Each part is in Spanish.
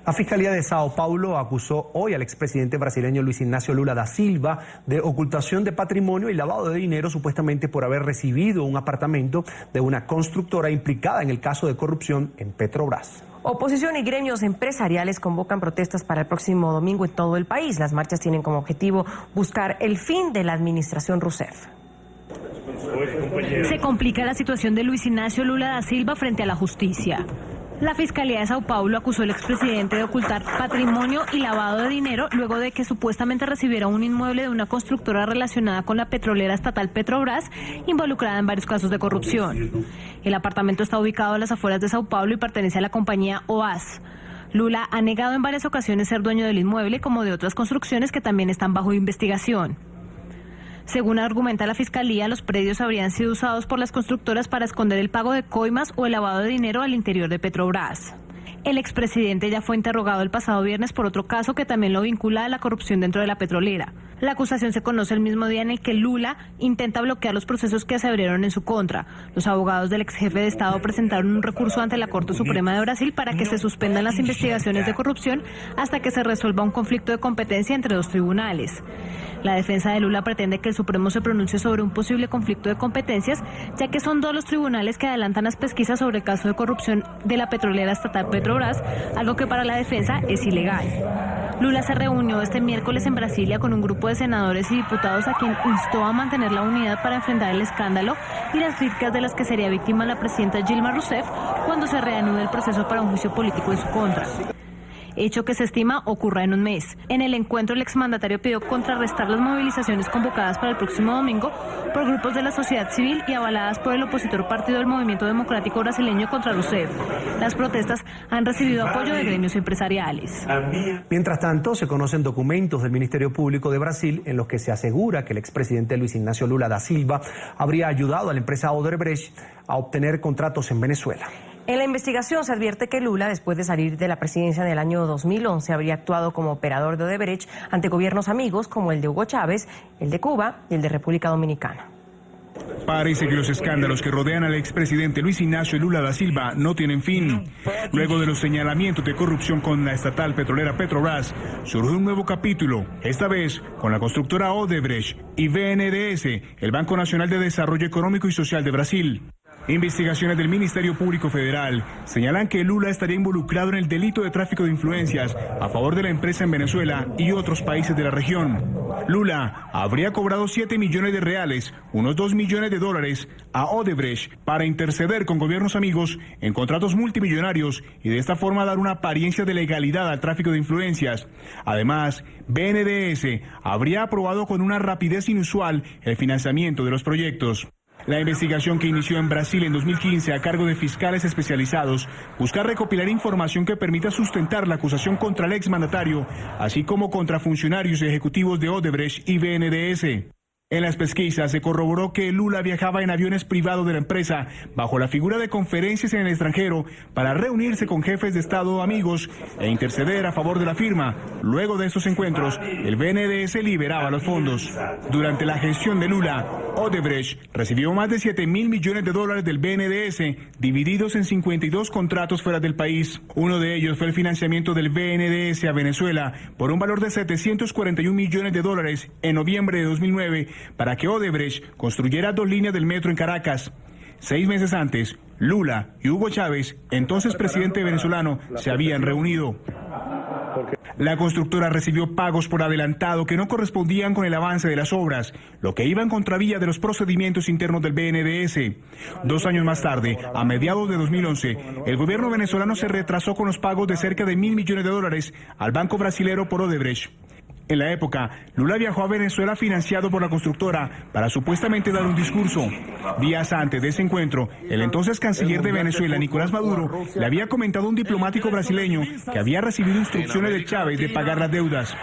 La Fiscalía de Sao Paulo acusó hoy al expresidente brasileño Luis Ignacio Lula da Silva de ocultación de patrimonio y lavado de dinero, supuestamente por haber recibido un apartamento de una constructora implicada en el caso de corrupción en Petrobras. Oposición y gremios empresariales convocan protestas para el próximo domingo en todo el país. Las marchas tienen como objetivo buscar el fin de la administración Rousseff. Se complica la situación de Luis Ignacio Lula da Silva frente a la justicia. La Fiscalía de Sao Paulo acusó al expresidente de ocultar patrimonio y lavado de dinero luego de que supuestamente recibiera un inmueble de una constructora relacionada con la petrolera estatal Petrobras, involucrada en varios casos de corrupción. El apartamento está ubicado a las afueras de Sao Paulo y pertenece a la compañía OAS. Lula ha negado en varias ocasiones ser dueño del inmueble, como de otras construcciones que también están bajo investigación. Según argumenta la Fiscalía, los predios habrían sido usados por las constructoras para esconder el pago de coimas o el lavado de dinero al interior de Petrobras. El expresidente ya fue interrogado el pasado viernes por otro caso que también lo vincula a la corrupción dentro de la petrolera. La acusación se conoce el mismo día en el que Lula intenta bloquear los procesos que se abrieron en su contra. Los abogados del ex jefe de Estado presentaron un recurso ante la Corte Suprema de Brasil para que se suspendan las investigaciones de corrupción hasta que se resuelva un conflicto de competencia entre dos tribunales. La defensa de Lula pretende que el Supremo se pronuncie sobre un posible conflicto de competencias, ya que son dos los tribunales que adelantan las pesquisas sobre el caso de corrupción de la petrolera estatal Petrobras, algo que para la defensa es ilegal. Lula se reunió este miércoles en Brasilia con un grupo de senadores y diputados a quien instó a mantener la unidad para enfrentar el escándalo y las críticas de las que sería víctima la presidenta Dilma Rousseff cuando se reanude el proceso para un juicio político en su contra, hecho que se estima ocurra en un mes. En el encuentro, el exmandatario pidió contrarrestar las movilizaciones convocadas para el próximo domingo por grupos de la sociedad civil y avaladas por el opositor partido del Movimiento Democrático Brasileño contra Rousseff. Las protestas han recibido apoyo de gremios empresariales. Mientras tanto, se conocen documentos del Ministerio Público de Brasil en los que se asegura que el expresidente Luis Ignacio Lula da Silva habría ayudado a la empresa Odebrecht a obtener contratos en Venezuela. En la investigación se advierte que Lula, después de salir de la presidencia en el año 2011, habría actuado como operador de Odebrecht ante gobiernos amigos como el de Hugo Chávez, el de Cuba y el de República Dominicana. Parece que los escándalos que rodean al expresidente Luis Ignacio Lula da Silva no tienen fin. Luego de los señalamientos de corrupción con la estatal petrolera Petrobras, surge un nuevo capítulo, esta vez con la constructora Odebrecht y BNDES, el Banco Nacional de Desarrollo Económico y Social de Brasil. Investigaciones del Ministerio Público Federal señalan que Lula estaría involucrado en el delito de tráfico de influencias a favor de la empresa en Venezuela y otros países de la región. Lula habría cobrado 7 millones de reales, unos 2 millones de dólares, a Odebrecht para interceder con gobiernos amigos en contratos multimillonarios y de esta forma dar una apariencia de legalidad al tráfico de influencias. Además, BNDES habría aprobado con una rapidez inusual el financiamiento de los proyectos. La investigación, que inició en Brasil en 2015 a cargo de fiscales especializados, busca recopilar información que permita sustentar la acusación contra el exmandatario, así como contra funcionarios y ejecutivos de Odebrecht y BNDES. En las pesquisas se corroboró que Lula viajaba en aviones privados de la empresa bajo la figura de conferencias en el extranjero para reunirse con jefes de Estado amigos e interceder a favor de la firma. Luego de estos encuentros, el BNDES liberaba los fondos. Durante la gestión de Lula, Odebrecht recibió más de 7.000 millones de dólares del BNDES, divididos en 52 contratos fuera del país. Uno de ellos fue el financiamiento del BNDES a Venezuela por un valor de 741 millones de dólares en noviembre de 2009, para que Odebrecht construyera 2 líneas del metro en Caracas. 6 meses antes, Lula y Hugo Chávez, entonces presidente venezolano, se habían reunido. La constructora recibió pagos por adelantado que no correspondían con el avance de las obras, lo que iba en contravía de los procedimientos internos del BNDES. 2 años más tarde, a mediados de 2011, el gobierno venezolano se retrasó con los pagos de cerca de 1.000 millones de dólares al banco brasilero por Odebrecht. En la época, Lula viajó a Venezuela financiado por la constructora para supuestamente dar un discurso. Días antes de ese encuentro, el entonces canciller de Venezuela, Nicolás Maduro, le había comentado a un diplomático brasileño que había recibido instrucciones de Chávez de pagar las deudas.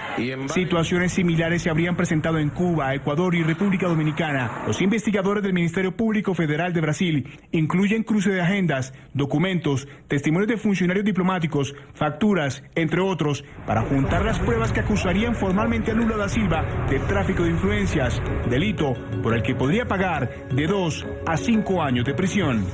Situaciones similares se habrían presentado en Cuba, Ecuador y República Dominicana. Los investigadores del Ministerio Público Federal de Brasil incluyen cruce de agendas, documentos, testimonios de funcionarios diplomáticos, facturas, entre otros, para juntar las pruebas que acusarían formalmente a Lula da Silva de tráfico de influencias, delito por el que podría pagar de 2 a 5 años de prisión.